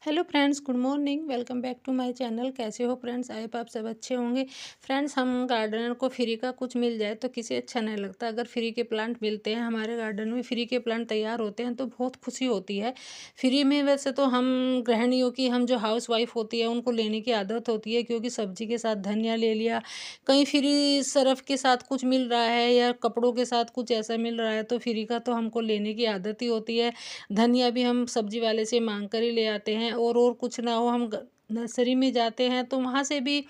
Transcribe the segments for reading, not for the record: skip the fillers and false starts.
Hello friends, good morning. Welcome back to my channel. कैसे हो friends? I hope आप सब अच्छे होंगे। फ्रेंड्स, हम गार्डनर को फ्री का कुछ मिल जाए तो किसे अच्छा नहीं लगता। अगर फ्री के प्लांट मिलते हैं, हमारे गार्डन में फ्री के प्लांट तैयार होते हैं तो बहुत खुशी होती है। फ्री में वैसे तो हम गृहिणियों की, हम जो हाउस वाइफ होती है उनको लेने की आदत होती है, क्योंकि सब्जी के साथ धनिया ले लिया, कहीं फ्री सर्फ के साथ कुछ मिल रहा है या कपड़ों के साथ कुछ ऐसा मिल रहा है तो फ्री का तो हमको लेने की आदत ही होती है। धनिया भी हम सब्जी वाले से मांग कर ही ले आते हैं, और कुछ ना हो हम नर्सरी में जाते हैं तो वहाँ से भी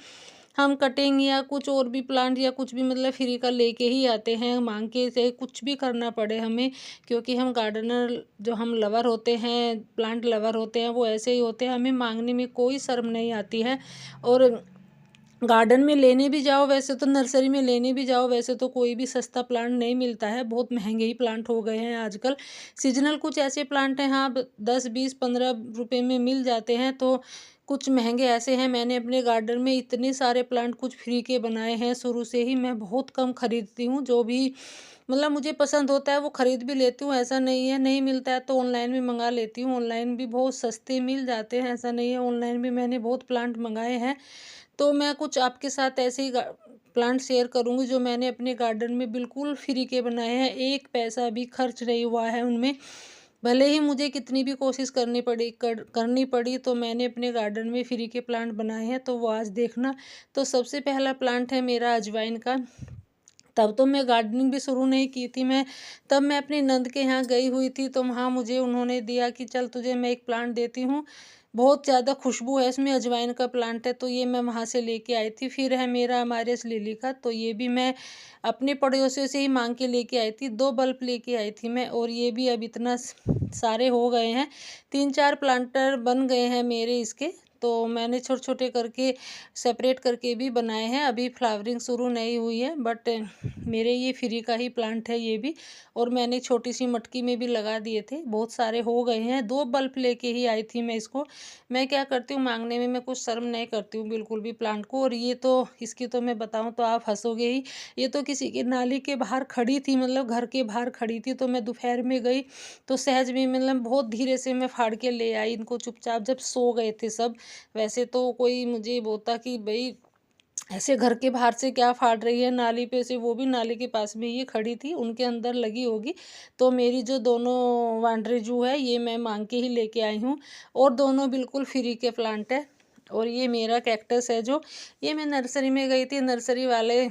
हम कटिंग या कुछ और भी प्लांट या कुछ भी मतलब फ्री का लेके ही आते हैं, मांग के, चाहे कुछ भी करना पड़े हमें। क्योंकि हम गार्डनर जो हम लवर होते हैं, प्लांट लवर होते हैं, वो ऐसे ही होते हैं, हमें मांगने में कोई शर्म नहीं आती है। और गार्डन में लेने भी जाओ, वैसे तो नर्सरी में लेने भी जाओ, वैसे तो कोई भी सस्ता प्लांट नहीं मिलता है, बहुत महंगे ही प्लांट हो गए हैं आजकल। सीजनल कुछ ऐसे प्लांट हैं, हाँ 10 20 15 रुपए में मिल जाते हैं, तो कुछ महंगे ऐसे हैं। मैंने अपने गार्डन में इतने सारे प्लांट कुछ फ्री के बनाए हैं। शुरू से ही मैं बहुत कम खरीदती हूँ, जो भी मतलब मुझे पसंद होता है वो खरीद भी लेती हूँ। ऐसा नहीं है, नहीं मिलता है तो ऑनलाइन भी मंगा लेती हूँ। ऑनलाइन भी बहुत सस्ते मिल जाते हैं, ऐसा नहीं है। ऑनलाइन भी मैंने बहुत प्लांट मंगाए हैं। तो मैं कुछ आपके साथ ऐसे ही प्लांट शेयर करूंगी जो मैंने अपने गार्डन में बिल्कुल फ्री के बनाए हैं। एक पैसा भी खर्च नहीं हुआ है उनमें। भले ही मुझे कितनी भी कोशिश करनी पड़ी, तो मैंने अपने गार्डन में फ्री के प्लांट बनाए हैं, तो वो आज देखना। तो सबसे पहला प्लांट है मेरा अजवाइन का। तब तो मैं गार्डनिंग भी शुरू नहीं की थी मैं। तब मैं अपनी नंद के यहाँ गई हुई थी, तो वहाँ मुझे उन्होंने दिया कि चल तुझे मैं एक प्लांट देती हूँ, बहुत ज़्यादा खुशबू है इसमें, अजवाइन का प्लांट है। तो ये मैं वहाँ से लेके आई थी। फिर है मेरा अमारियस लिली का, तो ये भी मैं अपने पड़ोसियों से ही मांग के लेके आई थी। 2 बल्ब लेके आई थी मैं, और ये भी अब इतना सारे हो गए हैं। 3 4 प्लांटर बन गए हैं मेरे इसके। तो मैंने छोटे छोटे करके सेपरेट करके भी बनाए हैं। अभी फ्लावरिंग शुरू नहीं हुई है, बट मेरे ये फ्री का ही प्लांट है ये भी। और मैंने छोटी सी मटकी में भी लगा दिए थे, बहुत सारे हो गए हैं। 2 बल्ब लेके ही आई थी मैं इसको। मैं क्या करती हूँ, मांगने में मैं कुछ शर्म नहीं करती हूँ बिल्कुल भी प्लांट को। और ये तो, इसकी तो मैं बताऊँ तो आप हंसोगे ही। ये तो किसी की नाली के बाहर खड़ी थी, मतलब घर के बाहर खड़ी थी, तो मैं दोपहर में गई तो सहज में मतलब बहुत धीरे से मैं फाड़ के ले आई इनको, चुपचाप, जब सो गए थे सब। वैसे तो कोई मुझे बोलता कि भाई ऐसे घर के बाहर से क्या फाड़ रही है, नाली पे से, वो भी नाली के पास में ये खड़ी थी, उनके अंदर लगी होगी। तो मेरी जो दोनों वांडरी जू है ये मैं मांग के ही लेके आई हूँ, और दोनों बिल्कुल फ्री के प्लांट है। और ये मेरा कैक्टस है जो, ये मैं नर्सरी में गई थी, नर्सरी वाले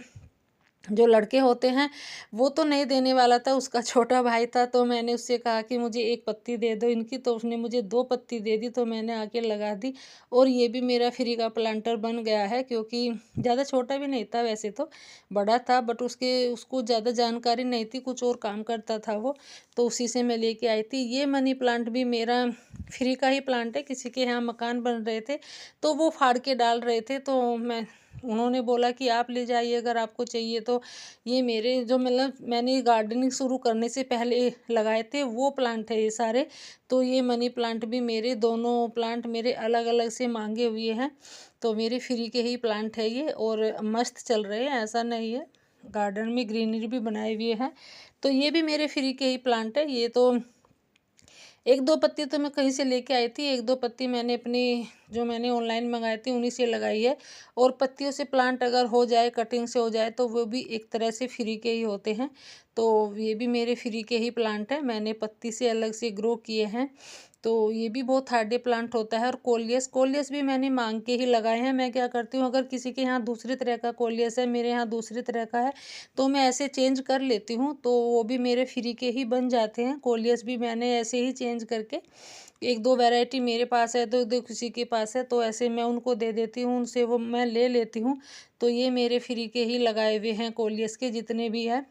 जो लड़के होते हैं वो तो नहीं देने वाला था, उसका छोटा भाई था। तो मैंने उससे कहा कि मुझे एक पत्ती दे दो इनकी, तो उसने मुझे 2 पत्ती दे दी, तो मैंने आके लगा दी। और ये भी मेरा फ्री का प्लांटर बन गया है, क्योंकि ज़्यादा छोटा भी नहीं था, वैसे तो बड़ा था, बट उसको ज़्यादा जानकारी नहीं थी, कुछ और काम करता था वो। तो उसी से मैं लेके आई थी। ये मनी प्लांट भी मेरा फ्री का ही प्लांट है। किसी के यहाँ मकान बन रहे थे तो वो फाड़ के डाल रहे थे, तो उन्होंने बोला कि आप ले जाइए अगर आपको चाहिए तो। ये मेरे जो, मतलब मैंने गार्डनिंग शुरू करने से पहले लगाए थे वो प्लांट है ये सारे। तो ये मनी प्लांट भी, मेरे दोनों प्लांट मेरे अलग अलग से मांगे हुए हैं, तो मेरे फ्री के ही प्लांट है ये, और मस्त चल रहे हैं, ऐसा नहीं है। गार्डन में ग्रीनरी भी बनाए हुए हैं। तो ये भी मेरे फ्री के ही प्लांट है। ये तो 1 2 पत्ती तो मैं कहीं से लेके आई थी, 1 2 पत्ती मैंने अपनी, जो मैंने ऑनलाइन मंगाई थी उन्हीं से लगाई है। और पत्तियों से प्लांट अगर हो जाए, कटिंग से हो जाए, तो वो भी एक तरह से फ्री के ही होते हैं। तो ये भी मेरे फ्री के ही प्लांट है, मैंने पत्ती से अलग से ग्रो किए हैं। तो ये भी बहुत हार्डे प्लांट होता है। और कोलियस, कोलियस भी मैंने मांग के ही लगाए हैं। मैं क्या करती हूँ, अगर किसी के यहाँ दूसरी तरह का कोलियस है, मेरे यहाँ दूसरी तरह का है, तो मैं ऐसे चेंज कर लेती हूँ, तो वो भी मेरे फ्री के ही बन जाते हैं। कोलियस भी मैंने ऐसे ही चेंज करके, 1 2 वैरायटी मेरे पास है तो दो किसी के पास है, तो ऐसे मैं उनको दे देती हूँ, उनसे वो मैं ले लेती हूँ। तो ये मेरे फ्री के ही लगाए हुए हैं कोलियस के जितने भी हैं।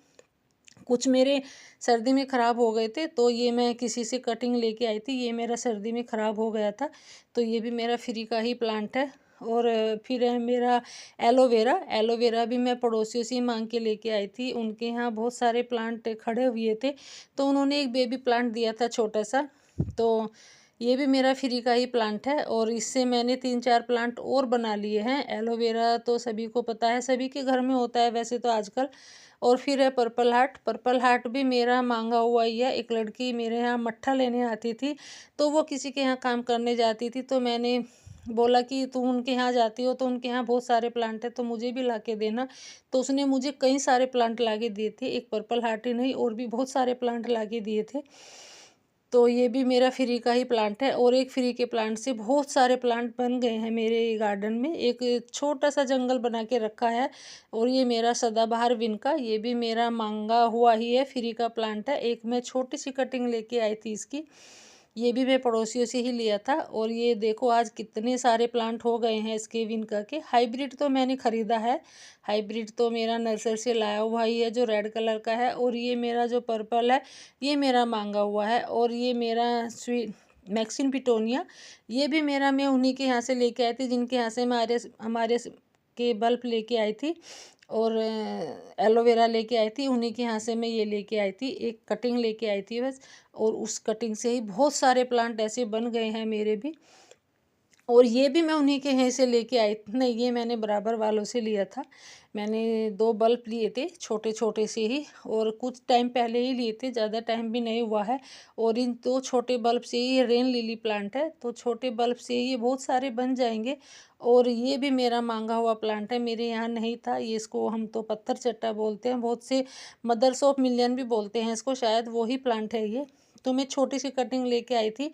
कुछ मेरे सर्दी में ख़राब हो गए थे, तो ये मैं किसी से कटिंग लेके आई थी, ये मेरा सर्दी में ख़राब हो गया था। तो ये भी मेरा फ्री का ही प्लांट है। और फिर है मेरा एलोवेरा। एलोवेरा भी मैं पड़ोसियों से ही मांग के लेके आई थी, उनके यहाँ बहुत सारे प्लांट खड़े हुए थे, तो उन्होंने एक बेबी प्लांट दिया था छोटा सा। तो ये भी मेरा फ्री का ही प्लांट है और इससे मैंने 3-4 प्लांट और बना लिए हैं। एलोवेरा तो सभी को पता है, सभी के घर में होता है वैसे तो आजकल। और फिर है पर्पल हार्ट भी मेरा मांगा हुआ ही है। एक लड़की मेरे यहाँ मट्ठा लेने आती थी, तो वो किसी के यहाँ काम करने जाती थी, तो मैंने बोला कि तू उनके यहाँ जाती हो तो उनके यहाँ बहुत सारे प्लांट है तो मुझे भी ला के देना। तो उसने मुझे कई सारे प्लांट ला के दिए थे, एक पर्पल हार्ट ही नहीं और भी बहुत सारे प्लांट ला के दिए थे। तो ये भी मेरा फ्री का ही प्लांट है और एक फ्री के प्लांट से बहुत सारे प्लांट बन गए हैं मेरे गार्डन में। एक छोटा सा जंगल बना के रखा है। और ये मेरा सदाबहार विनका, ये भी मेरा मांगा हुआ ही है, फ्री का प्लांट है। एक मैं छोटी सी कटिंग लेके आई थी इसकी, ये भी मैं पड़ोसियों से ही लिया था। और ये देखो आज कितने सारे प्लांट हो गए हैं इसके विनका के। हाइब्रिड तो मैंने ख़रीदा है, हाइब्रिड तो मेरा नर्सरी से लाया हुआ ही है जो रेड कलर का है। और ये मेरा जो पर्पल है ये मेरा मांगा हुआ है। और ये मेरा स्वीट मैक्सिन पिटोनिया, ये भी मेरा, मैं उन्हीं के यहाँ से लेके आई थी जिनके यहाँ से हमारे के बल्ब लेके आई थी। और एलोवेरा लेके आई थी, उन्हीं के यहाँ से मैं ये लेके आई थी, एक कटिंग लेके आई थी बस। और उस कटिंग से ही बहुत सारे प्लांट ऐसे बन गए हैं मेरे भी। और ये भी मैं उन्हीं के यहाँ से लेके आई थी, नहीं ये मैंने बराबर वालों से लिया था। मैंने 2 बल्ब लिए थे छोटे छोटे से ही, और कुछ टाइम पहले ही लिए थे, ज़्यादा टाइम भी नहीं हुआ है। और इन 2 छोटे बल्ब से ही, ये रेन लिली प्लांट है तो छोटे बल्ब से ही ये बहुत सारे बन जाएंगे। और ये भी मेरा मांगा हुआ प्लांट है, मेरे यहाँ नहीं था ये, इसको हम तो पत्थर चट्टा बोलते हैं, बहुत से मदर्स ऑफ मिलियन भी बोलते हैं इसको, शायद वही प्लांट है ये। तो मैं छोटी सी कटिंग लेके आई थी,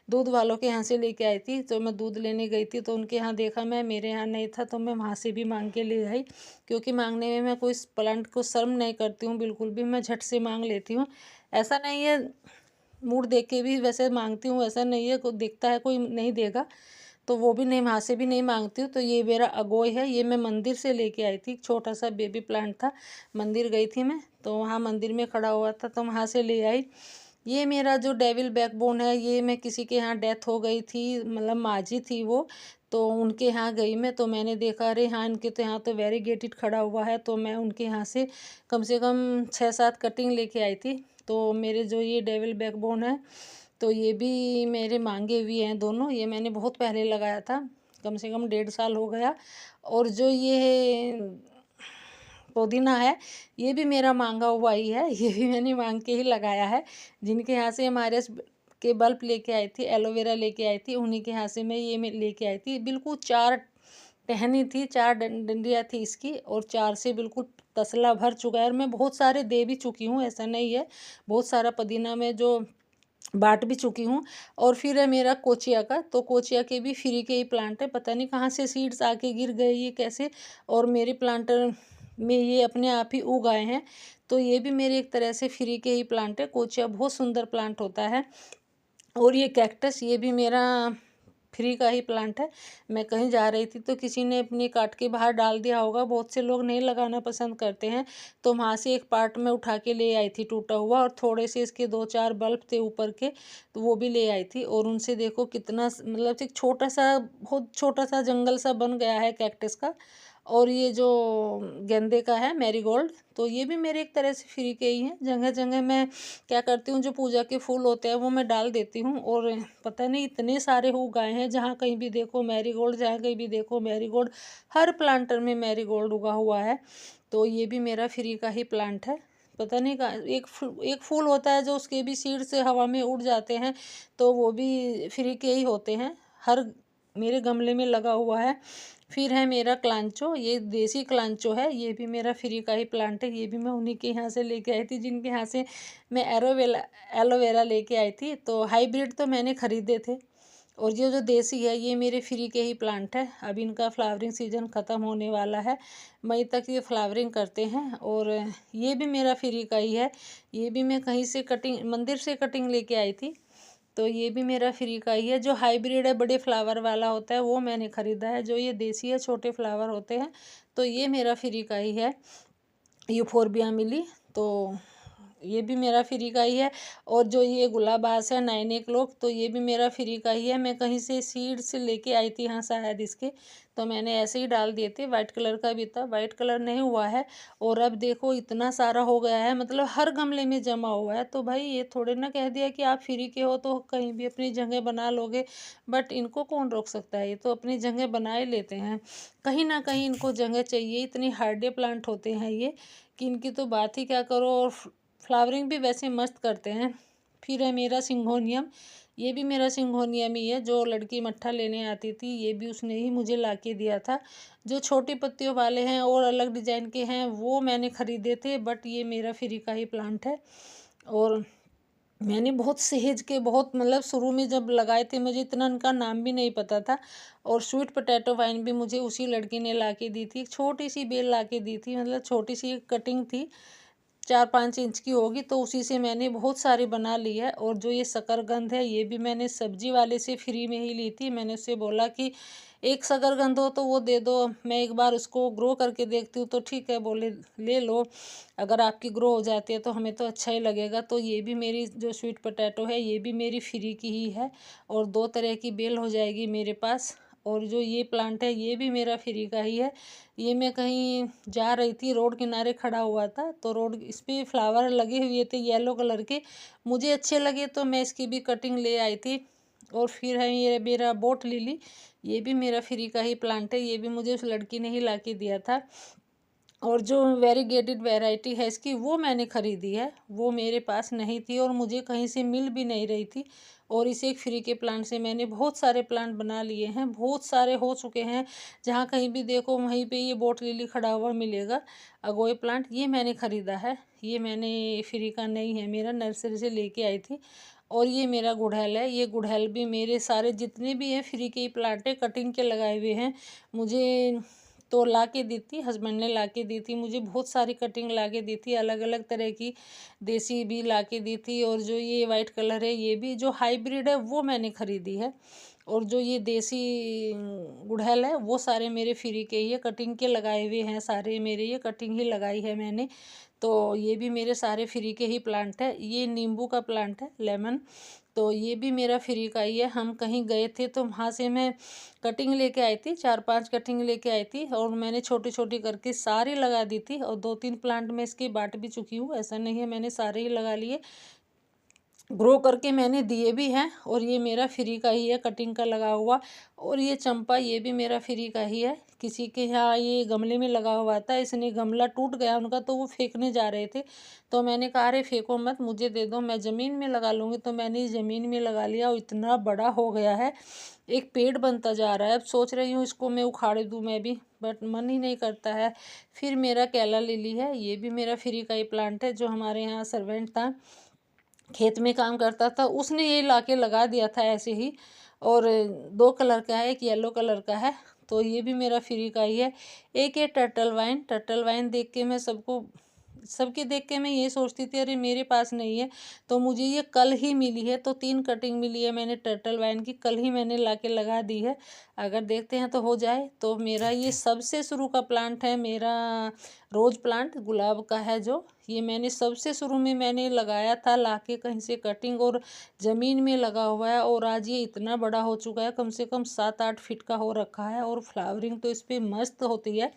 दूध वालों के यहाँ से लेके आई थी। तो मैं दूध लेने गई थी तो उनके यहाँ देखा मैं, मेरे यहाँ नहीं था तो मैं वहाँ से भी मांग के ले आई। क्योंकि मांगने में मैं कोई प्लांट को शर्म नहीं करती हूँ बिल्कुल भी, मैं झट से मांग लेती हूँ। ऐसा नहीं है मूड देख के भी वैसे मांगती हूँ, ऐसा नहीं है कोई दिखता है कोई नहीं देगा तो वो भी नहीं, वहाँ से भी नहीं मांगती हूँ। तो ये मेरा अगोय है, ये मैं मंदिर से लेके आई थी, छोटा सा बेबी प्लांट था, मंदिर गई थी मैं तो वहाँ मंदिर में खड़ा हुआ था तो वहाँ से ले आई। ये मेरा जो डेविल बैकबोन है, ये मैं किसी के यहाँ डेथ हो गई थी, मतलब माँ थी वो, तो उनके यहाँ गई मैं तो मैंने देखा अरे हाँ इनके तो यहाँ तो वेरीगेटेड खड़ा हुआ है, तो मैं उनके यहाँ से कम 6-7 कटिंग लेके आई थी। तो मेरे जो ये डेविल बैकबोन है तो ये भी मेरे मांगे हुए हैं दोनों, ये मैंने बहुत पहले लगाया था, कम से कम 1.5 साल हो गया। और जो ये पुदीना है ये भी मेरा मांगा हुआ ही है, ये भी मैंने मांग के ही लगाया है। जिनके यहाँ से हमारे के बल्ब लेके आई थी, एलोवेरा लेके आई थी, उन्हीं के यहाँ से मैं ये लेके आई थी। बिल्कुल 4 टहनी थी, 4 डंडियाँ थी इसकी, और 4 से बिल्कुल तसला भर चुका है। और मैं बहुत सारे दे भी चुकी हूँ, ऐसा नहीं है, बहुत सारा पुदीना मैं जो बांट भी चुकी हूँ। और फिर है मेरा कोचिया का, तो कोचिया के भी फ्री के ही प्लांट है, पता नहीं कहाँ से सीड्स आके गिर गए ये कैसे, और मेरे प्लांटर में ये अपने आप ही उग आए हैं। तो ये भी मेरे एक तरह से फ्री के ही प्लांट है, कोचिया बहुत सुंदर प्लांट होता है। और ये कैक्टस, ये भी मेरा फ्री का ही प्लांट है। मैं कहीं जा रही थी तो किसी ने अपनी काट के बाहर डाल दिया होगा, बहुत से लोग नहीं लगाना पसंद करते हैं, तो वहाँ से एक पार्ट में उठा के ले आई थी टूटा हुआ, और थोड़े से इसके 2-4 बल्ब थे ऊपर के, तो वो भी ले आई थी। और उनसे देखो कितना मतलब एक छोटा सा, बहुत छोटा सा जंगल सा बन गया है कैक्टस का। और ये जो गेंदे का है मैरीगोल्ड, तो ये भी मेरे एक तरह से फ्री के ही हैं। जगह जगह मैं क्या करती हूँ, जो पूजा के फूल होते हैं वो मैं डाल देती हूँ, और पता नहीं इतने सारे उग आए हैं, जहाँ कहीं भी देखो मैरीगोल्ड, जहाँ कहीं भी देखो मैरीगोल्ड, हर प्लांटर में मैरीगोल्ड उगा हुआ है। तो ये भी मेरा फ्री का ही प्लांट है। पता नहीं का एक फूल होता है जो उसके भी सीड से हवा में उड़ जाते हैं, तो वो भी फ्री के ही होते हैं, हर मेरे गमले में लगा हुआ है। फिर है मेरा क्लांचो, ये देसी क्लांचो है, ये भी मेरा फ्री का ही प्लांट है, ये भी मैं उन्हीं के यहाँ से लेके आई थी जिनके यहाँ से मैं एलोवेरा लेके आई थी। तो हाइब्रिड तो मैंने ख़रीदे थे, और ये जो देसी है ये मेरे फ्री के ही प्लांट है। अब इनका फ्लावरिंग सीजन ख़त्म होने वाला है, मई तक ये फ्लावरिंग करते हैं। और ये भी मेरा फ्री का ही है, ये भी मैं कहीं से कटिंग, मंदिर से कटिंग लेके आई थी, तो ये भी मेरा फ्री का ही है। जो हाइब्रिड है बड़े फ्लावर वाला होता है वो मैंने ख़रीदा है, जो ये देसी है छोटे फ्लावर होते हैं, तो ये मेरा फ्री का ही है, यूफोरबिया मिली। तो ये भी मेरा फ्री का ही है। और जो ये गुलाबास है 9 o'clock, तो ये भी मेरा फ्री का ही है। मैं कहीं से सीड्स लेके आई थी, हाँ शायद इसके, तो मैंने ऐसे ही डाल दिए थे। वाइट कलर का भी था, वाइट कलर नहीं हुआ है। और अब देखो इतना सारा हो गया है, मतलब हर गमले में जमा हुआ है। तो भाई ये थोड़े ना कह दिया कि आप फ्री के हो तो कहीं भी अपनी जगह बना लोगे, बट इनको कौन रोक सकता है, ये तो अपनी जगह बना ही लेते हैं। कहीं ना कहीं इनको जगह चाहिए, इतनी हार्डे प्लांट होते हैं ये कि इनकी तो बात ही क्या करो। और फ्लावरिंग भी वैसे मस्त करते हैं। फिर है मेरा सिंघोनियम, ये भी मेरा सिंघोनियम ही है। जो लड़की मट्ठा लेने आती थी, ये भी उसने ही मुझे ला के दिया था। जो छोटी पत्तियों वाले हैं और अलग डिजाइन के हैं वो मैंने खरीदे थे, बट ये मेरा फ्री का ही प्लांट है। और मैंने बहुत सहेज के, बहुत मतलब शुरू में जब लगाए थे मुझे इतना इनका नाम भी नहीं पता था। और स्वीट पोटैटो वाइन भी मुझे उसी लड़की ने ला के दी थी, एक छोटी सी बेल ला के दी थी, मतलब छोटी सी कटिंग थी, 4-5 इंच की होगी, तो उसी से मैंने बहुत सारी बना ली है। और जो ये शकरकंद है, ये भी मैंने सब्जी वाले से फ्री में ही ली थी। मैंने उससे बोला कि एक शकरकंद हो तो वो दे दो, मैं एक बार उसको ग्रो करके देखती हूँ। तो ठीक है बोले, ले लो, अगर आपकी ग्रो हो जाती है तो हमें तो अच्छा ही लगेगा। तो ये भी मेरी जो स्वीट पोटैटो है, ये भी मेरी फ्री की ही है। और 2 तरह की बेल हो जाएगी मेरे पास। और जो ये प्लांट है, ये भी मेरा फ्री का ही है। ये मैं कहीं जा रही थी, रोड किनारे खड़ा हुआ था, तो रोड इस पे फ्लावर लगे हुए थे येलो कलर के, मुझे अच्छे लगे तो मैं इसकी भी कटिंग ले आई थी। और फिर है ये मेरा बोट लिली, ये भी मेरा फ्री का ही प्लांट है, ये भी मुझे उस लड़की ने ही ला के दिया था। और जो वेरीगेटेड वैरायटी है इसकी, वो मैंने ख़रीदी है, वो मेरे पास नहीं थी और मुझे कहीं से मिल भी नहीं रही थी। और इस एक फ्री के प्लांट से मैंने बहुत सारे प्लांट बना लिए हैं, बहुत सारे हो चुके हैं। जहाँ कहीं भी देखो वहीं पे ये बोट लिली खड़ा हुआ मिलेगा। अगोए प्लांट ये मैंने ख़रीदा है, ये मैंने फ्री का नहीं है, मेरा नर्सरी से लेके आई थी। और ये मेरा गुड़हल है, ये गुड़हल भी मेरे सारे जितने भी हैं फ्री के ही प्लांट है, कटिंग के लगाए हुए हैं। मुझे तो ला के दी थी, हस्बैंड ने ला के दी थी, मुझे बहुत सारी कटिंग ला के दी थी, अलग अलग तरह की, देसी भी ला के दी थी। और जो ये वाइट कलर है, ये भी जो हाइब्रिड है वो मैंने ख़रीदी है। और जो ये देसी गुड़हल है वो सारे मेरे फ्री के ही है, कटिंग के लगाए हुए हैं सारे मेरे, ये कटिंग ही लगाई है मैंने। तो ये भी मेरे सारे फ्री के ही प्लांट है। ये नींबू का प्लांट है, लेमन, तो ये भी मेरा फ्री का ही है। हम कहीं गए थे तो वहाँ से मैं कटिंग लेके आई थी, 4-5 कटिंग लेके आई थी, और मैंने छोटी छोटी करके सारी लगा दी थी। और 2-3 प्लांट में इसके बांट भी चुकी हूँ, ऐसा नहीं है, मैंने सारे ही लगा लिए, ग्रो करके मैंने दिए भी हैं। और ये मेरा फ्री का ही है, कटिंग का लगा हुआ। और ये चंपा, ये भी मेरा फ्री का ही है। किसी के यहाँ ये गमले में लगा हुआ था, इसने गमला टूट गया उनका, तो वो फेंकने जा रहे थे, तो मैंने कहा अरे फेंको मत, मुझे दे दो, मैं ज़मीन में लगा लूँगी। तो मैंने ज़मीन में लगा लिया और इतना बड़ा हो गया है, एक पेड़ बनता जा रहा है। अब सोच रही हूँ इसको मैं उखाड़ दूँ मैं भी, बट मन ही नहीं करता है। फिर मेरा कैला लिली है, ये भी मेरा फ्री का ही प्लांट है। जो हमारे यहाँ सर्वेंट था, खेत में काम करता था, उसने ये लाके लगा दिया था ऐसे ही। और 2 कलर का है, एक येलो कलर का है, तो ये भी मेरा फ्री का ही है। एक ये टर्टल वाइन, टर्टल वाइन देख के मैं सबके देख के मैं ये सोचती थी अरे मेरे पास नहीं है, तो मुझे ये कल ही मिली है। तो 3 कटिंग मिली है मैंने टर्टल वाइन की, कल ही मैंने लाके लगा दी है। अगर देखते हैं तो हो जाए। तो मेरा ये सबसे शुरू का प्लांट है, मेरा रोज़ प्लांट गुलाब का है, जो ये मैंने सबसे शुरू में मैंने लगाया था लाके कहीं से कटिंग, और ज़मीन में लगा हुआ है। और आज ये इतना बड़ा हो चुका है, कम से कम 7-8 फीट का हो रखा है। और फ्लावरिंग तो इस पर मस्त होती है,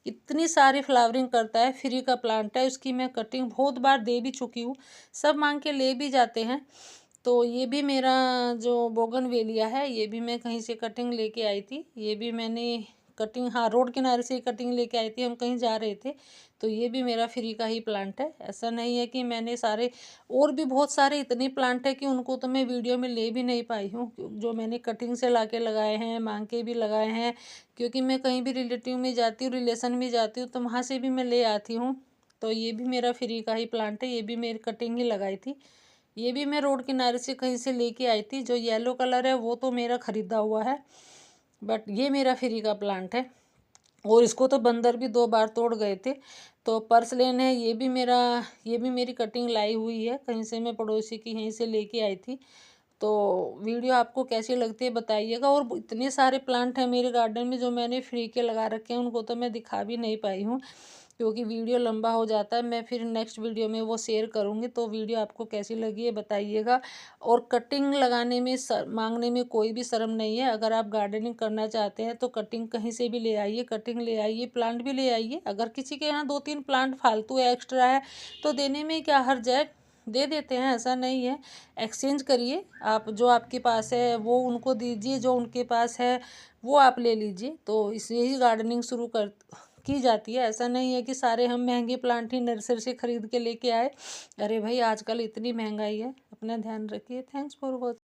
इतनी सारी फ्लावरिंग करता है। फ्री का प्लांट है, उसकी मैं कटिंग बहुत बार दे भी चुकी हूँ, सब मांग के ले भी जाते हैं। तो ये भी मेरा जो बोगनवेलिया है, ये भी मैं कहीं से कटिंग लेके आई थी, ये भी मैंने कटिंग, हाँ रोड किनारे से ही कटिंग लेके आई थी, हम कहीं जा रहे थे। तो ये भी मेरा फ्री का ही प्लांट है, ऐसा नहीं है कि मैंने सारे, और भी बहुत सारे इतने प्लांट है कि उनको तो मैं वीडियो में ले भी नहीं पाई हूँ, जो मैंने कटिंग से ला के लगाए हैं, मांग के भी लगाए हैं। क्योंकि मैं कहीं भी रिलेटिव में जाती हूँ, रिलेशन में जाती हूँ, तो वहाँ से भी मैं ले आती हूँ। तो ये भी मेरा फ्री का ही प्लांट है, ये भी मेरी कटिंग ही लगाई थी। ये भी मैं रोड किनारे से कहीं से लेके आई थी। जो येलो कलर है वो तो मेरा ख़रीदा हुआ है, बट ये मेरा फ्री का प्लांट है। और इसको तो बंदर भी 2 बार तोड़ गए थे। तो पर्सलेन है, ये भी मेरा, ये भी मेरी कटिंग लाई हुई है, कहीं से मैं पड़ोसी की यहीं से लेके आई थी। तो वीडियो आपको कैसी लगती है बताइएगा। और इतने सारे प्लांट हैं मेरे गार्डन में जो मैंने फ्री के लगा रखे हैं, उनको तो मैं दिखा भी नहीं पाई हूँ, क्योंकि वीडियो लंबा हो जाता है। मैं फिर नेक्स्ट वीडियो में वो शेयर करूँगी, तो वीडियो आपको कैसी लगी है बताइएगा। और कटिंग लगाने में मांगने में कोई भी शर्म नहीं है। अगर आप गार्डनिंग करना चाहते हैं तो कटिंग कहीं से भी ले आइए, कटिंग ले आइए, प्लांट भी ले आइए। अगर किसी के यहाँ 2-3 प्लांट फालतू है, एक्स्ट्रा है, तो देने में क्या हर्ज है, दे देते हैं, ऐसा नहीं है। एक्सचेंज करिए, आप जो आपके पास है वो उनको दीजिए, जो उनके पास है वो आप ले लीजिए। तो इसे ही गार्डनिंग शुरू कर की जाती है। ऐसा नहीं है कि सारे हम महंगे प्लांट ही नर्सरी से खरीद के लेके आए। अरे भाई, आजकल इतनी महंगाई है। अपना ध्यान रखिए। Thanks for watching.